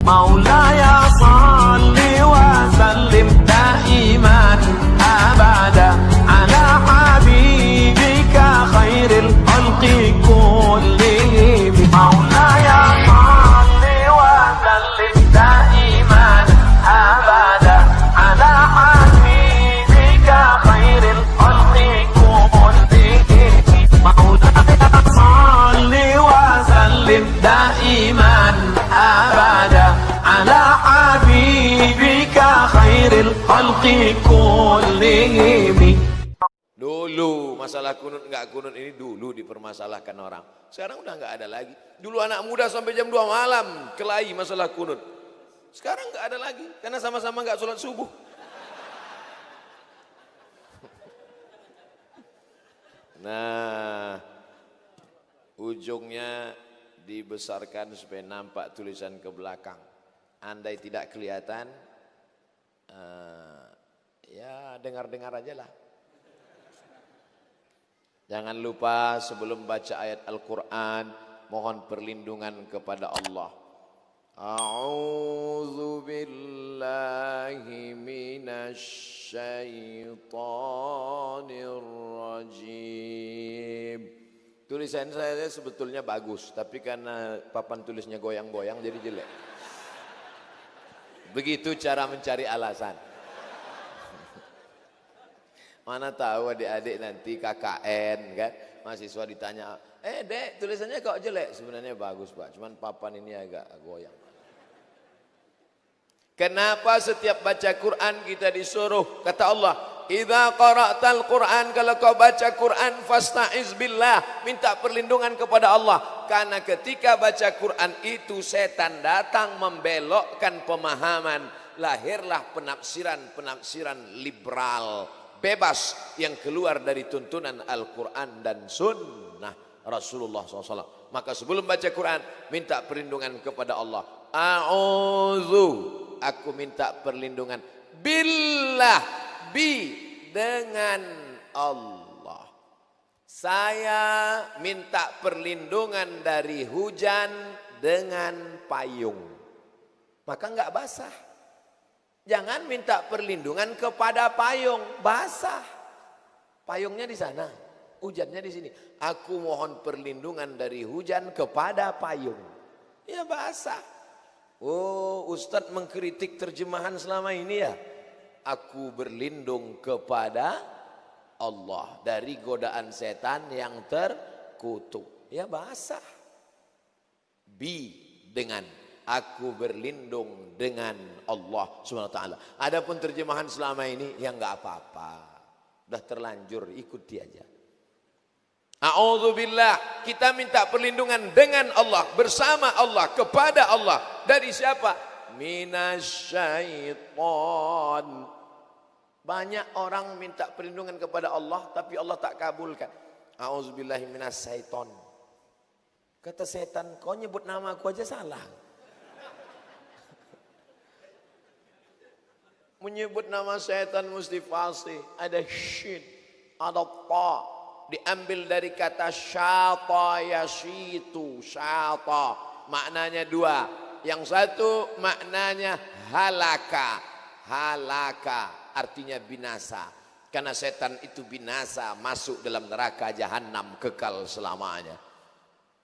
مولاي صل وسلم دائما أبدا على حبيبك خير الخلق كلهم مولاي صل وسلم دائما أبدا على حبيبك خير الخلق كلهم مولاي صل وسلم دائما أبدا على حبيبك خير الخلق كلهم. Dulu masalah kunut nggak kunut ini dulu dipermasalahkan orang. Sekarang udah nggak ada lagi. Dulu anak muda sampai jam 2 malam kelahi masalah kunut. Sekarang nggak ada lagi karena sama-sama nggak sholat subuh. Nah, ujungnya dibesarkan supaya nampak tulisan ke belakang. Andai tidak kelihatan, ya dengar-dengar aja lah. Jangan lupa sebelum baca ayat Al-Quran, mohon perlindungan kepada Allah. A'udzu billahi minasyaitonir rajim. Tulisan saya sebetulnya bagus, tapi karena papan tulisnya goyang-goyang jadi jelek. Begitu cara mencari alasan. Mana tahu adik-adik nanti KKN kan, mahasiswa ditanya, dek tulisannya kok jelek? Sebenarnya bagus pak, cuman papan ini agak goyang. Kenapa setiap baca Quran kita disuruh, kata Allah, idza qara'tal Quran, kalau kau baca Quran fasta'iz billah, minta perlindungan kepada Allah. Karena ketika baca Quran itu setan datang membelokkan pemahaman, lahirlah penafsiran liberal, bebas yang keluar dari tuntunan Al-Quran dan Sunnah Rasulullah SAW. Maka sebelum baca Quran, minta perlindungan kepada Allah. A'udzu, aku minta perlindungan billah, dengan Allah. Saya minta perlindungan dari hujan dengan payung. Maka enggak basah. Jangan minta perlindungan kepada payung, basah. Payungnya di sana, hujannya di sini. Aku mohon perlindungan dari hujan kepada payung. Ya basah. Oh, Ustadz mengkritik terjemahan selama ini ya. Aku berlindung kepada Allah dari godaan setan yang terkutuk. Ya basah. Dengan aku berlindung dengan Allah SWT. Adapun terjemahan selama ini ya nggak apa-apa, udah terlanjur, ikuti aja. A'udzubillah, kita minta perlindungan dengan Allah, bersama Allah, kepada Allah. Dari siapa? Minasyaiton. Banyak orang minta perlindungan kepada Allah tapi Allah tak kabulkan. A'udzubillahi minasyaiton. Kata setan, kau nyebut nama aku aja salah. Menyebut nama setan mesti pasti ada syin, ada ta, diambil dari kata syata yashitu. Syata maknanya dua, yang satu maknanya halaka. Halaka artinya binasa, karena setan itu binasa, masuk dalam neraka jahanam kekal selamanya.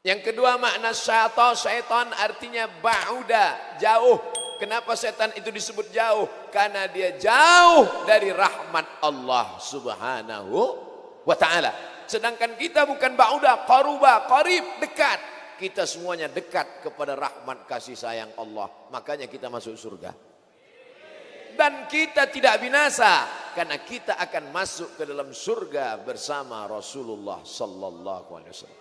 Yang kedua makna syata, syaitan artinya ba'uda, jauh. Kenapa setan itu disebut jauh? Karena dia jauh dari rahmat Allah Subhanahu wa ta'ala. Sedangkan kita bukan ba'uda, qaruba, qarib, dekat. Kita semuanya dekat kepada rahmat kasih sayang Allah. Makanya kita masuk surga. Dan kita tidak binasa, karena kita akan masuk ke dalam surga bersama Rasulullah sallallahu alaihi wasallam.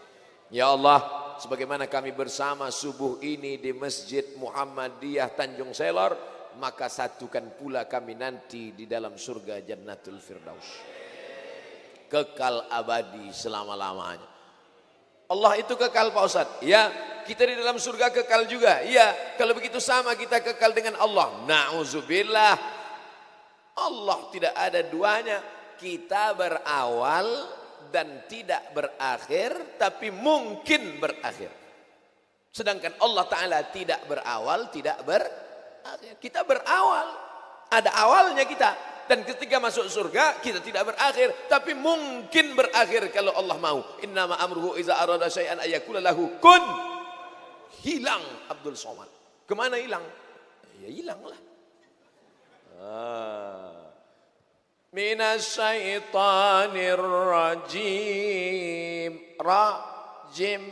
Ya Allah, sebagaimana kami bersama subuh ini di Masjid Muhammadiyah Tanjung Selor, maka satukan pula kami nanti di dalam surga Jannatul Firdaus. Kekal abadi selama-lamanya. Allah itu kekal Pak Ustadz. Ya, kita di dalam surga kekal juga. Ya, kalau begitu sama kita kekal dengan Allah. Na'udzubillah. Allah tidak ada duanya. Kita berawal dan tidak berakhir, tapi mungkin berakhir. Sedangkan Allah Ta'ala tidak berawal, tidak berakhir. Kita berawal, ada awalnya kita. Dan ketika masuk surga, kita tidak berakhir. Tapi mungkin berakhir kalau Allah mau. Innama amruhu iza arada syai'an ayyakula lahu kun. Hilang Abdul Somad. Kemana hilang? Ya hilanglah. Minasyaitonir rajim. Rajim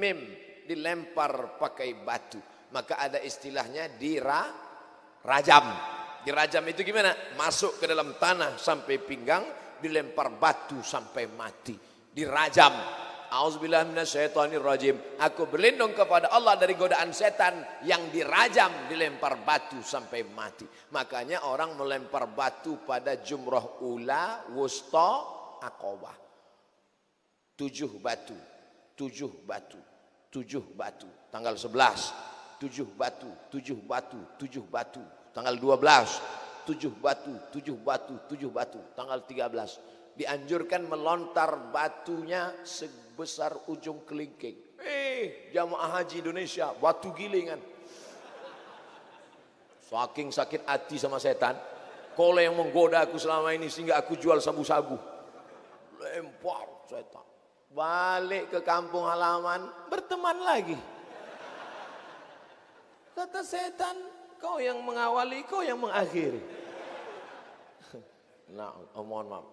mim. Dilempar pakai batu. Maka ada istilahnya dirajam. Dirajam itu gimana? Masuk ke dalam tanah sampai pinggang, dilempar batu sampai mati. Dirajam. Auzubillahi minasyaitonirrajim. Aku berlindung kepada Allah dari godaan setan yang dirajam, dilempar batu sampai mati. Makanya orang melempar batu pada jumrah ula, wusta, aqabah. 7 batu. 7 batu. 7 batu. Tanggal 11. 7 batu. 7 batu. 7 batu. Tanggal 12, 7 batu, 7 batu, 7 batu. Tanggal 13, dianjurkan melontar batunya sebesar ujung kelingking. Jamaah haji Indonesia, batu gilingan. Saking sakit hati sama setan, kau yang menggoda aku selama ini sehingga aku jual sabu-sabu. Lempar setan. Balik ke kampung halaman, berteman lagi. Kata setan, kau yang mengawali, kau yang mengakhiri. Nah, mohon maaf.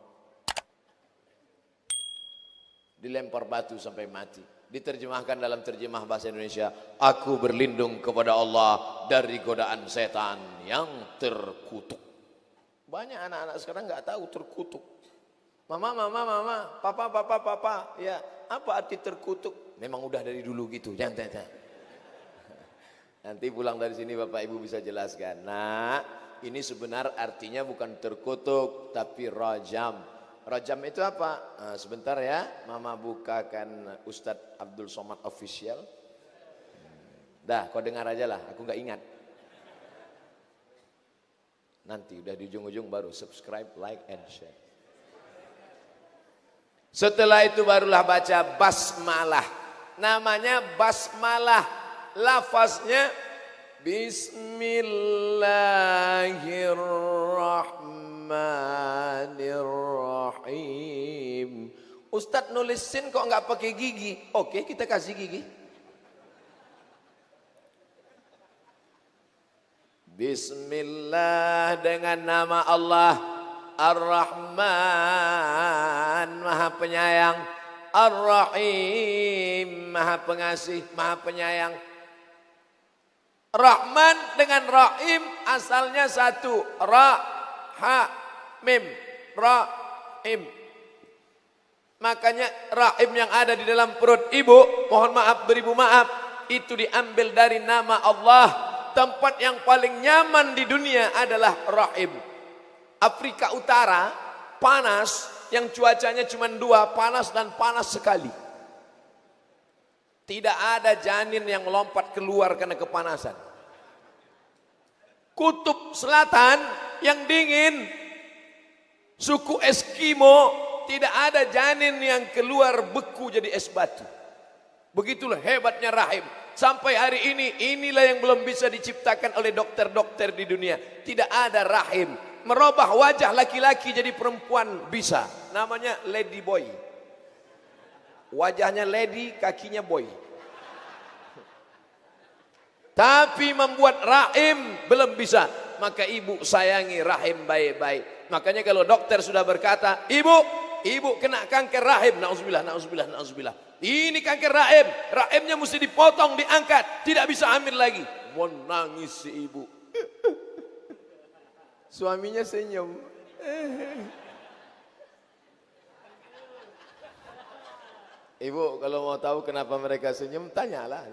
Dilempar batu sampai mati. Diterjemahkan dalam terjemah bahasa Indonesia, aku berlindung kepada Allah dari godaan setan yang terkutuk. Banyak anak-anak sekarang nggak tahu terkutuk. Mama, papa. Ya, apa arti terkutuk? Memang udah dari dulu gitu. Jangan. Nanti pulang dari sini Bapak Ibu bisa jelaskan. Nah, ini sebenar artinya bukan terkutuk, tapi rajam. Rajam itu apa? Nah, sebentar ya, Mama bukakan Ustadz Abdul Somad Official. Dah, kau dengar aja lah, aku nggak ingat. Nanti udah di ujung-ujung baru subscribe, like, and share. Setelah itu barulah baca basmalah. Namanya basmalah. Lafaznya Bismillahirrahmanirrahim. Ustadz nulisin kok nggak pakai gigi? Oke, kita kasih gigi. Bismillah, dengan nama Allah Ar-Rahman, Maha Penyayang, Ar-Rahim, Maha Pengasih, Maha Penyayang. Rahman dengan Rahim asalnya satu. Ra, ha, mim. Rahim. Makanya Rahim yang ada di dalam perut ibu, mohon maaf beribu maaf, itu diambil dari nama Allah. Tempat yang paling nyaman di dunia adalah Rahim. Afrika Utara panas, yang cuacanya cuma 2, panas dan panas sekali. Tidak ada janin yang lompat keluar karena kepanasan. Kutub Selatan yang dingin, suku Eskimo, tidak ada janin yang keluar beku jadi es batu. Begitulah hebatnya rahim. Sampai hari ini, inilah yang belum bisa diciptakan oleh dokter-dokter di dunia. Tidak ada rahim. Merubah wajah laki-laki jadi perempuan bisa. Namanya lady boy. Wajahnya lady, kakinya boy. Tapi membuat rahim belum bisa. Maka ibu sayangi rahim baik-baik. Makanya kalau dokter sudah berkata, ibu kena kanker rahim. Nauzubillah, nauzubillah, nauzubillah. Ini kanker rahim. Rahimnya mesti dipotong, diangkat. Tidak bisa hamil lagi. Mau nangis si ibu. Suaminya senyum. Ibu kalau mau tahu kenapa mereka senyum, tanyalah.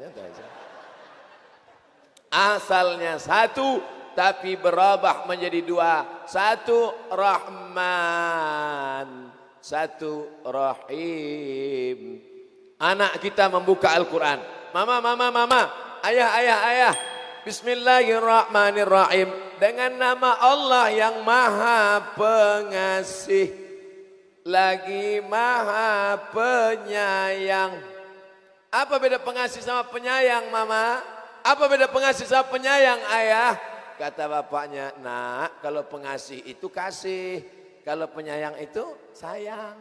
Asalnya satu, tapi berubah menjadi 2. Satu Rahman, satu Rahim. Anak kita membuka Al-Quran. Mama, ayah. Bismillahirrahmanirrahim. Dengan nama Allah yang Maha Pengasih lagi Maha Penyayang. Apa beda pengasih sama penyayang, Mama? Apa beda pengasih sama penyayang, Ayah? Kata bapaknya, nak, kalau pengasih itu kasih, kalau penyayang itu sayang.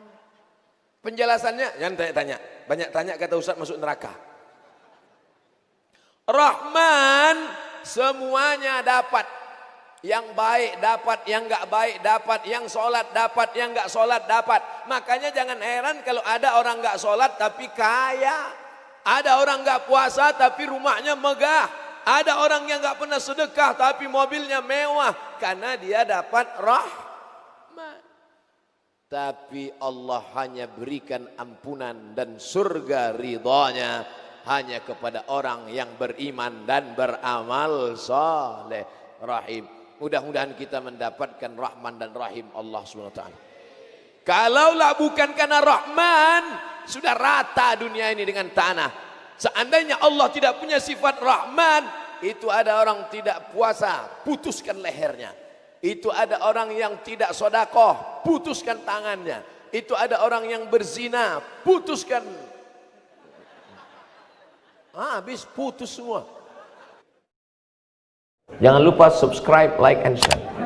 Penjelasannya, jangan tanya-tanya. Banyak tanya kata Ustaz masuk neraka. Rahman semuanya dapat. Yang baik dapat, yang enggak baik dapat, yang sholat dapat, yang enggak sholat dapat. Makanya jangan heran kalau ada orang enggak sholat tapi kaya. Ada orang enggak puasa tapi rumahnya megah. Ada orang yang enggak pernah sedekah tapi mobilnya mewah. Karena dia dapat rahmat. Tapi Allah hanya berikan ampunan dan surga ridhanya hanya kepada orang yang beriman dan beramal saleh. Rahim. Mudah-mudahan kita mendapatkan Rahman dan Rahim Allah SWT. Kalaulah bukan karena Rahman, sudah rata dunia ini dengan tanah. Seandainya Allah tidak punya sifat Rahman, itu ada orang tidak puasa, putuskan lehernya. Itu ada orang yang tidak sodakoh, putuskan tangannya. Itu ada orang yang berzina, putuskan. Habis putus semua. Jangan lupa subscribe, like, and share.